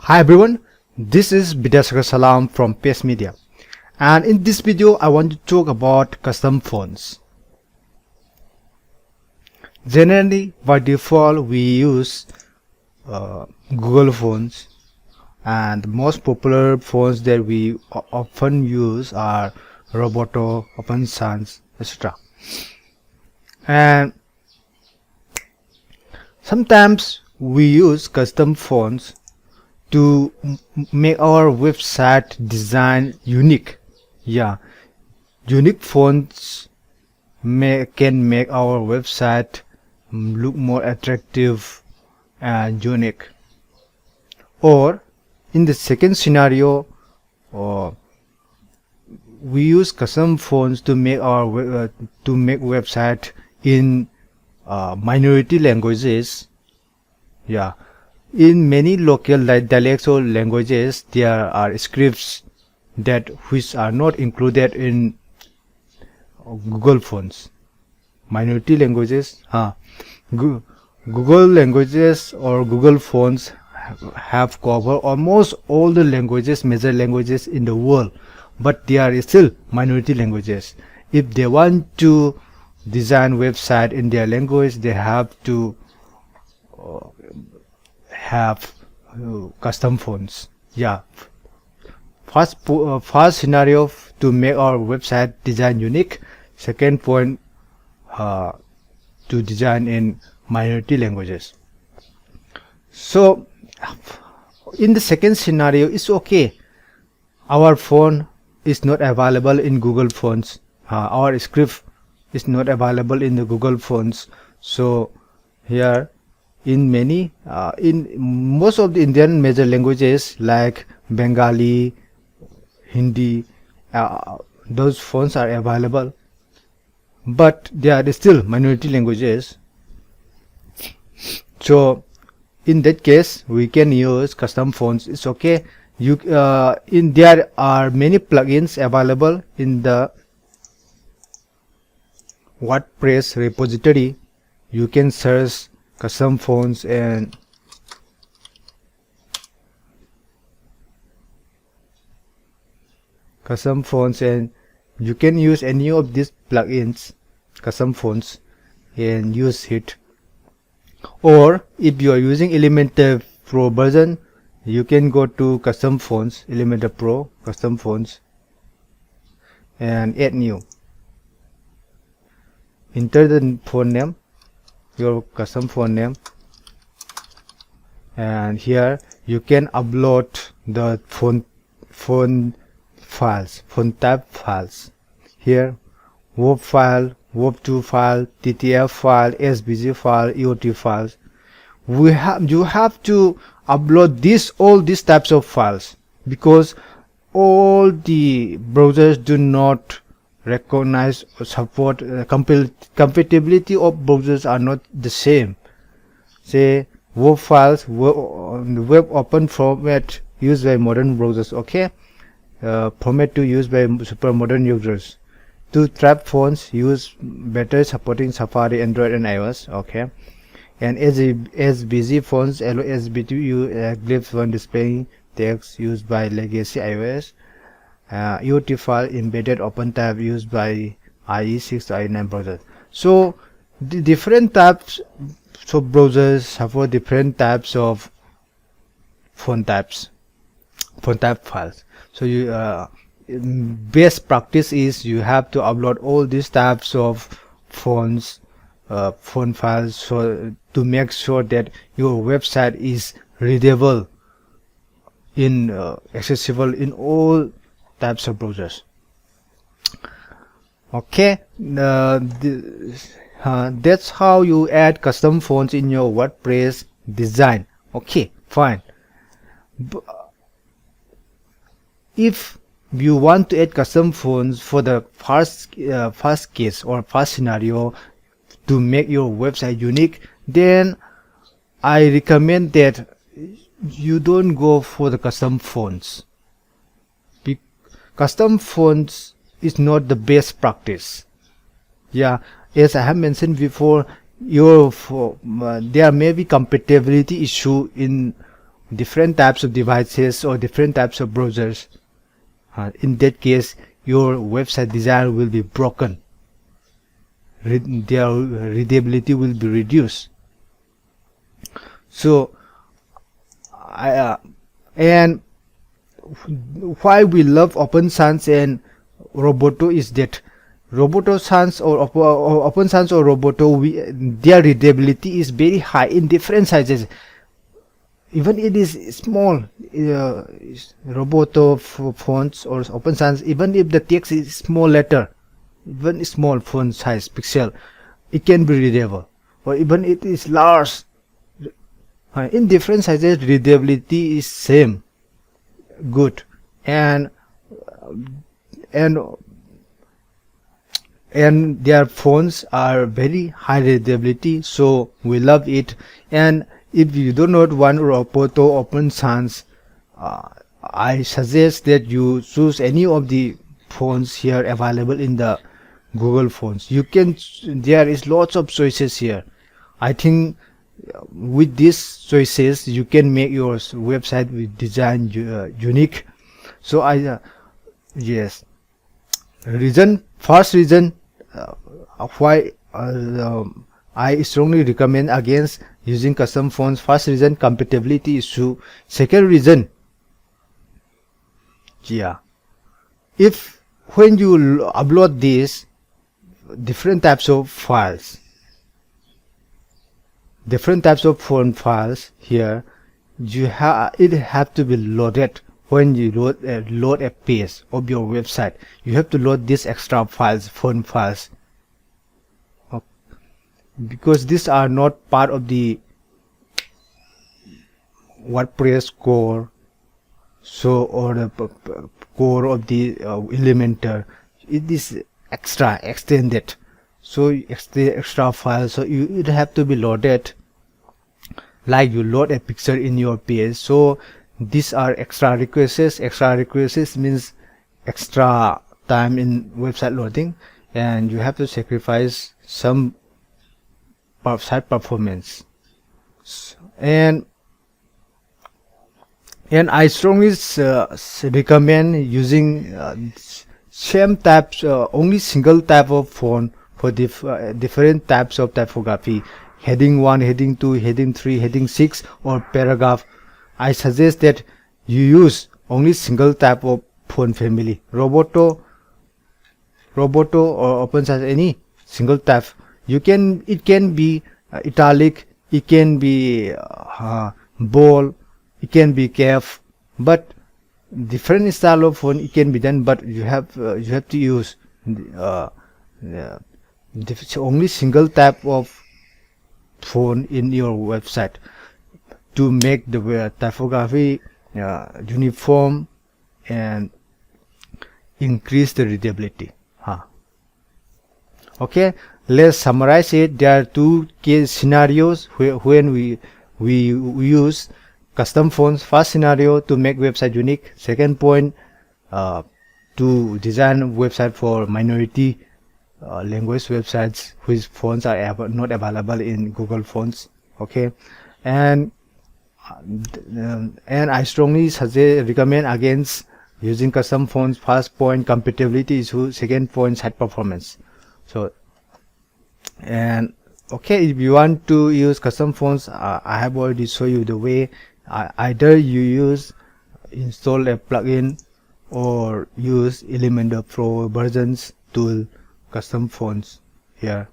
Hi everyone, this is Bidasakar Salam from Pace Media, and in this video I want to talk about custom fonts. Generally by default we use Google fonts, and the most popular fonts that we often use are Roboto, Open Sans, etc. And sometimes we use custom fonts to make our website design unique. Unique fonts can make our website look more attractive and unique. Or in the second scenario, we use custom fonts to make our website in minority languages. In many local dialects or languages, there are scripts which are not included in Google fonts. Minority languages, Google languages or Google fonts have covered almost all the languages, major languages in the world, but they are still minority languages. If they want to design website in their language, they have to have custom fonts. First scenario to make our website design unique. Second point, to design in minority languages. So in the second scenario, it's okay. Our font is not available in Google fonts. Our script is not available in the Google fonts. So here, in most of the Indian major languages like Bengali, Hindi, those fonts are available, but they are still minority languages. So in that case we can use custom fonts. It's okay. There are many plugins available in the WordPress repository. You can search custom fonts and you can use any of these plugins, custom fonts, and use it. Or if you are using Elementor Pro version, you can go to custom fonts, Elementor Pro custom fonts, and add new. Enter the font name, your custom font name, and here you can upload the font files, font type files. Here, WOP file, WOP2 file, TTF file, SVG file, EOT files. You have to upload all these types of files, because all the browsers do not recognize or support. Compatibility of browsers are not the same. Say WOP files, web open format used by modern browsers, okay, format to use by super modern users. To trap fonts use better supporting Safari, Android and iOS, okay. And SVG fonts allow SVG glyphs when displaying text used by legacy iOS. EOT file embedded open tab used by IE6 or IE9 browsers. So the different types of browsers support different types of font type files. So best practice is you have to upload all these types of font files, so to make sure that your website is readable accessible in all types of browsers. Okay, that's how you add custom fonts in your WordPress design. Okay, fine. If you want to add custom fonts for the first case or first scenario to make your website unique, then I recommend that you don't go for the custom fonts. Custom fonts is not the best practice. As I have mentioned before, there may be compatibility issue in different types of devices or different types of browsers, in that case your website design will be broken. Their readability will be reduced. So and why we love Open Sans and Roboto is that Roboto Sans or Open Sans or Roboto, their readability is very high in different sizes. Even it is small, Roboto fonts or Open Sans, even if the text is small letter, even small font size pixel, it can be readable. Or even it is large, in different sizes readability is same good. And their phones are very high readability, so we love it. And if you do not want Roboto Open Sans, I suggest that you choose any of the phones here available in the Google phones. You can, there is lots of choices here. I think with these choices you can make your website with design unique. So yes, first reason why I strongly recommend against using custom fonts. First reason, compatibility issue. Second reason, if when you upload these different types of files, different types of font files here, it have to be loaded. When you load a page of your website, you have to load these extra files, font files, because these are not part of the WordPress core, so, or the core of the Elementor. It is extended, so extra files, so it have to be loaded like you load a picture in your page. So these are extra requests. Extra requests means extra time in website loading, and you have to sacrifice some site performance. And I strongly recommend using same types, only single type of font for different types of typography. Heading 1, heading 2, heading 3, heading 6, or paragraph. I suggest that you use only single type of font family. Roboto or Open Sans, any single type. It can be italic, it can be bold, it can be calf, but different style of font it can be done. But you have to use only single type of font in your website to make the typography uniform and increase the readability. Okay, let's summarize it. There are two case scenarios when we use custom fonts. First scenario, to make website unique. Second point, to design website for minority language websites whose fonts are not available in Google Fonts. Okay, and I strongly recommend against using custom fonts. First point, compatibility issue. Second point, site performance. So, and okay, if you want to use custom fonts, I have already shown you the way. Either you install a plugin or use Elementor Pro versions tool custom fonts here.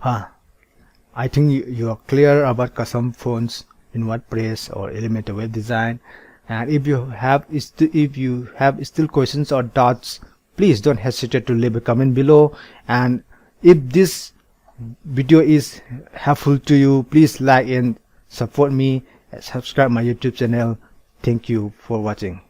I think you are clear about custom fonts in WordPress or Elementor web design. And if you have still questions or doubts, please don't hesitate to leave a comment below. And if this video is helpful to you, please like and support me, subscribe my YouTube channel. Thank you for watching.